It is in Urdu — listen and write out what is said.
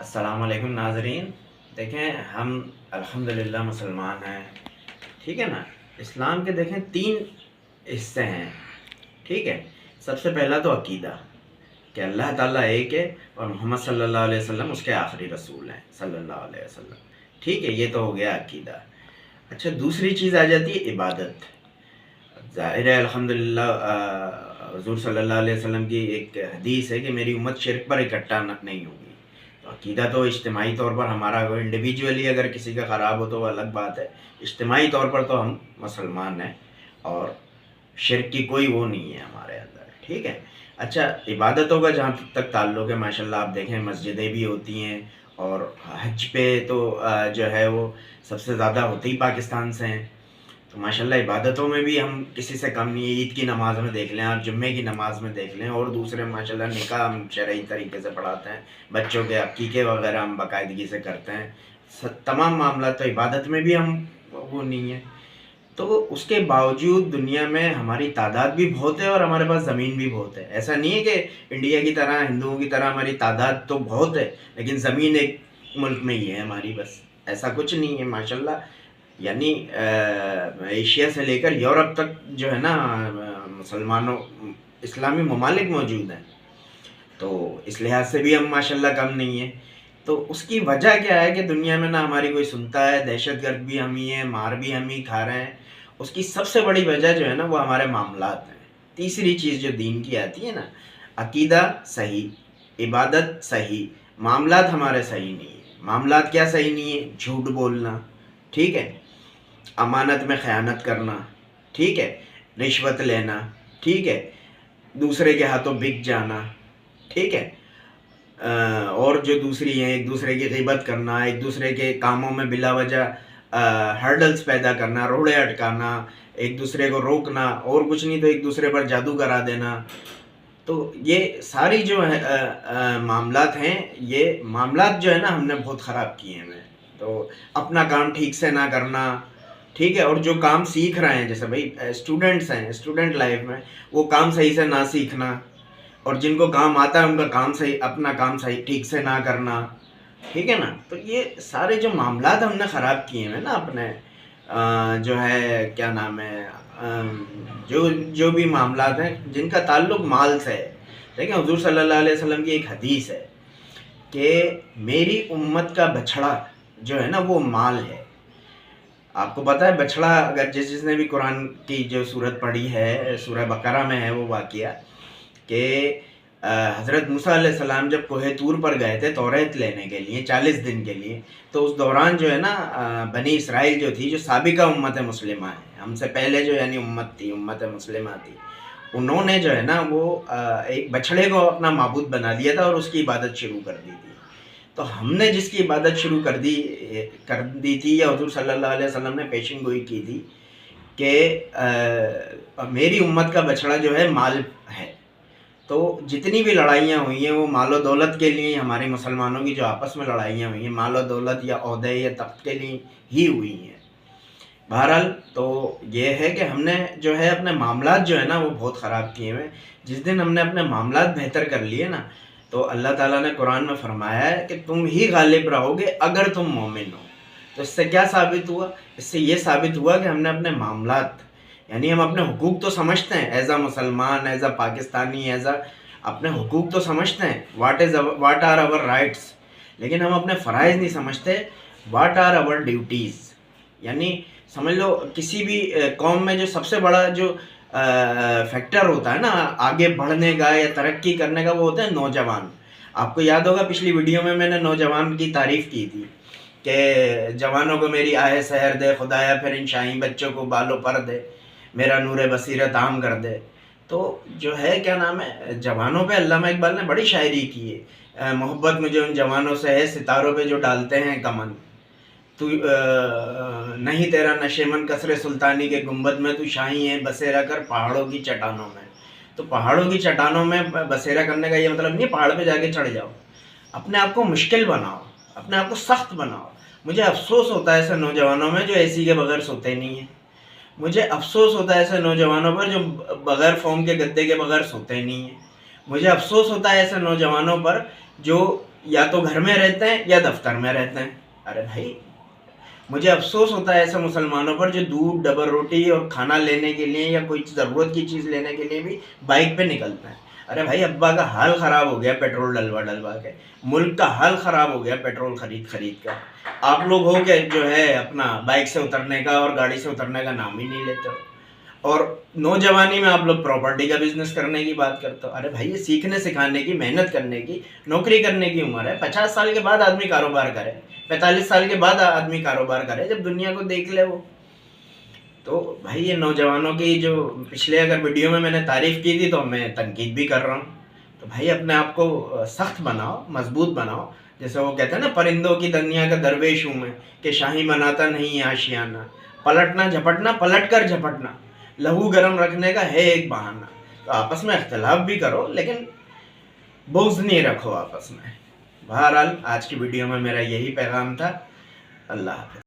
السلام علیکم ناظرین. دیکھیں ہم الحمدللہ مسلمان ہیں. ٹھیک ہے نا. اسلام کے دیکھیں 3 حصے ہیں. ٹھیک ہے. سب سے پہلا تو عقیدہ کہ اللہ تعالیٰ ایک ہے اور محمد صلی اللہ علیہ وسلم اس کے آخری رسول ہیں صلی اللہ علیہ وسلم. ٹھیک ہے, یہ تو ہو گیا عقیدہ. اچھا, دوسری چیز آ جاتی ہے عبادت. ظاہر ہے الحمدللہ حضور صلی اللہ علیہ وسلم کی ایک حدیث ہے کہ میری امت شرک پر اکٹھا نہیں ہوگی. تو عقیدہ تو اجتماعی طور پر ہمارا انڈیویجولی اگر کسی کا خراب ہو تو وہ الگ بات ہے. اجتماعی طور پر تو ہم مسلمان ہیں اور شرک کی کوئی وہ نہیں ہے ہمارے اندر. ٹھیک ہے. اچھا, عبادتوں کا جہاں تک تعلق ہے, ماشاءاللہ آپ دیکھیں مسجدیں بھی ہوتی ہیں اور حج پہ تو جو ہے وہ سب سے زیادہ ہوتے ہی پاکستان سے ہیں. تو ماشاءاللہ عبادتوں میں بھی ہم کسی سے کم نہیں ہے. عید کی نماز میں دیکھ لیں آپ, جمعے کی نماز میں دیکھ لیں, اور دوسرے ماشاءاللہ نکاح ہم شرعی طریقے سے پڑھاتے ہیں, بچوں کے عقیقے وغیرہ ہم باقاعدگی سے کرتے ہیں. تمام معاملات تو عبادت میں بھی ہم وہ نہیں ہیں. تو اس کے باوجود دنیا میں ہماری تعداد بھی بہت ہے اور ہمارے پاس زمین بھی بہت ہے. ایسا نہیں ہے کہ انڈیا کی طرح ہندوؤں کی طرح ہماری تعداد تو بہت ہے لیکن زمین ایک ملک میں ہی ہے ہماری بس. ایسا کچھ نہیں ہے ماشاءاللہ. یعنی ایشیا سے لے کر یورپ تک جو ہے نا مسلمانوں اسلامی ممالک موجود ہیں. تو اس لحاظ سے بھی ہم ماشاءاللہ کم نہیں ہیں. تو اس کی وجہ کیا ہے کہ دنیا میں نہ ہماری کوئی سنتا ہے, دہشت گرد بھی ہم ہی ہیں, مار بھی ہم ہی کھا رہے ہیں. اس کی سب سے بڑی وجہ جو ہے نا وہ ہمارے معاملات ہیں. تیسری چیز جو دین کی آتی ہے نا, عقیدہ صحیح, عبادت صحیح, معاملات ہمارے صحیح نہیں ہیں. معاملات کیا صحیح نہیں ہے؟ جھوٹ بولنا, ٹھیک ہے, امانت میں خیانت کرنا, ٹھیک ہے, رشوت لینا, ٹھیک ہے, دوسرے کے ہاتھوں بک جانا, ٹھیک ہے, اور جو دوسری ہیں ایک دوسرے کی غیبت کرنا, ایک دوسرے کے کاموں میں بلا وجہ ہرڈلز پیدا کرنا, روڑے اٹکانا, ایک دوسرے کو روکنا, اور کچھ نہیں تو ایک دوسرے پر جادو کرا دینا. تو یہ ساری جو معاملات ہیں, یہ معاملات جو ہے نا ہم نے بہت خراب کیے ہیں. تو اپنا کام ٹھیک سے نہ کرنا, ٹھیک ہے, اور جو کام سیکھ رہے ہیں جیسے بھائی اسٹوڈنٹس ہیں, اسٹوڈنٹ لائف میں وہ کام صحیح سے نہ سیکھنا, اور جن کو کام آتا ہے ان کا کام صحیح, اپنا کام صحیح ٹھیک سے نہ کرنا. ٹھیک ہے نا. تو یہ سارے جو معاملات ہم نے خراب کیے ہیں نا اپنے جو ہے کیا نام ہے جو بھی معاملات ہیں جن کا تعلق مال سے ہے. دیکھیں حضور صلی اللہ علیہ وسلم کی ایک حدیث ہے کہ میری امت کا بچھڑا جو ہے نا وہ مال ہے. آپ کو پتہ ہے بچھڑا, اگر جس نے بھی قرآن کی جو سورت پڑھی ہے, سورہ بقرہ میں ہے وہ واقعہ کہ حضرت موسیٰ علیہ السلام جب کوہ طور پر گئے تھے توریت لینے کے لیے 40 دن کے لیے, تو اس دوران جو ہے نا بنی اسرائیل جو تھی, جو سابقہ امت مسلمہ ہے, ہم سے پہلے جو یعنی امت تھی, امت مسلمہ تھی, انہوں نے جو ہے نا وہ ایک بچھڑے کو اپنا معبود بنا لیا تھا اور اس کی عبادت شروع کر دی تھی. تو ہم نے جس کی عبادت شروع کر دی تھی, یا حضور صلی اللہ علیہ وسلم نے پیشن گوئی کی تھی کہ میری امت کا بچھڑا جو ہے مال ہے. تو جتنی بھی لڑائیاں ہوئی ہیں وہ مال و دولت کے لیے, ہمارے مسلمانوں کی جو آپس میں لڑائیاں ہوئی ہیں مال و دولت یا عہدے یا تخت کے لیے ہی ہوئی ہیں. بہرحال تو یہ ہے کہ ہم نے جو ہے اپنے معاملات جو ہے نا وہ بہت خراب کیے ہوئے. جس دن ہم نے اپنے معاملات بہتر کر لیے نا, تو اللہ تعالیٰ نے قرآن میں فرمایا ہے کہ تم ہی غالب رہو گے اگر تم مومن ہو. تو اس سے کیا ثابت ہوا؟ اس سے یہ ثابت ہوا کہ ہم نے اپنے معاملات, یعنی ہم اپنے حقوق تو سمجھتے ہیں ایز اے مسلمان, as a Pakistani, as a اپنے حقوق تو سمجھتے ہیں, واٹ آر آور رائٹس, لیکن ہم اپنے فرائض نہیں سمجھتے, واٹ آر آور ڈیوٹیز. یعنی سمجھ لو کسی بھی قوم میں جو سب سے بڑا جو فیکٹر ہوتا ہے نا آگے بڑھنے کا یا ترقی کرنے کا, وہ ہوتا ہے نوجوان. آپ کو یاد ہوگا پچھلی ویڈیو میں نے نوجوان کی تعریف کی تھی کہ جوانوں کو میری آہ سحر دے خدایا, پھر ان شاہین بچوں کو بالوں پر دے, میرا نور بصیرت عام کر دے. تو جو ہے کیا نام ہے, جوانوں پہ علامہ اقبال نے بڑی شاعری کی ہے, محبت مجھے ان جوانوں سے ہے ستاروں پہ جو ڈالتے ہیں کمن, تو نہیں تیرا نشے من قصر سلطانی کے گنبد میں, تو شاہی ہے بسیرا کر پہاڑوں کی چٹانوں میں. تو پہاڑوں کی چٹانوں میں بسیرا کرنے کا یہ مطلب نہیں پہاڑ پہ جا کے چڑھ جاؤ, اپنے آپ کو مشکل بناؤ, اپنے آپ کو سخت بناؤ. مجھے افسوس ہوتا ہے ایسے نوجوانوں میں جو اے سی کے بغیر سوتے نہیں ہیں. مجھے افسوس ہوتا ہے ایسے نوجوانوں پر جو بغیر فوم کے گدے کے بغیر سوتے نہیں ہیں. مجھے افسوس ہوتا ہے ایسے نوجوانوں پر جو یا تو گھر میں رہتے ہیں یا دفتر میں رہتے ہیں. ارے بھائی مجھے افسوس ہوتا ہے ایسے مسلمانوں پر جو دودھ ڈبل روٹی اور کھانا لینے کے لیے یا کوئی ضرورت کی چیز لینے کے لیے بھی بائک پہ نکلتے ہیں. ارے بھائی ابا کا حال خراب ہو گیا پیٹرول ڈلوا کے, ملک کا حال خراب ہو گیا پیٹرول خرید کر. آپ لوگ ہو کہ جو ہے اپنا بائک سے اترنے کا اور گاڑی سے اترنے کا نام ہی نہیں لیتے ہو, اور نوجوانی میں آپ لوگ پراپرٹی کا بزنس کرنے کی بات کرتے ہو. ارے بھائی یہ سیکھنے سکھانے کی, محنت کرنے کی, نوکری کرنے کی عمر ہے. 50 سال کے بعد آدمی کاروبار کرے, 45 سال کے بعد آدمی کاروبار کرے, جب دنیا کو دیکھ لے وہ. تو بھائی یہ نوجوانوں کی جو پچھلے اگر ویڈیو میں نے تعریف کی تھی تو میں تنقید بھی کر رہا ہوں. تو بھائی اپنے آپ کو سخت بناؤ, مضبوط بناؤ. جیسے وہ کہتے ہیں نا پرندوں کی دنیا کا درویش ہوں میں, کہ شاہی بناتا نہیں آشیانہ, پلٹنا جھپٹنا پلٹ کر جھپٹنا, لہو گرم رکھنے کا ہے ایک بہانہ. تو آپس میں اختلاف بھی کرو لیکن بغض نہیں رکھو آپس میں. بہرحال آج کی ویڈیو میں میرا یہی پیغام تھا. اللہ حافظ.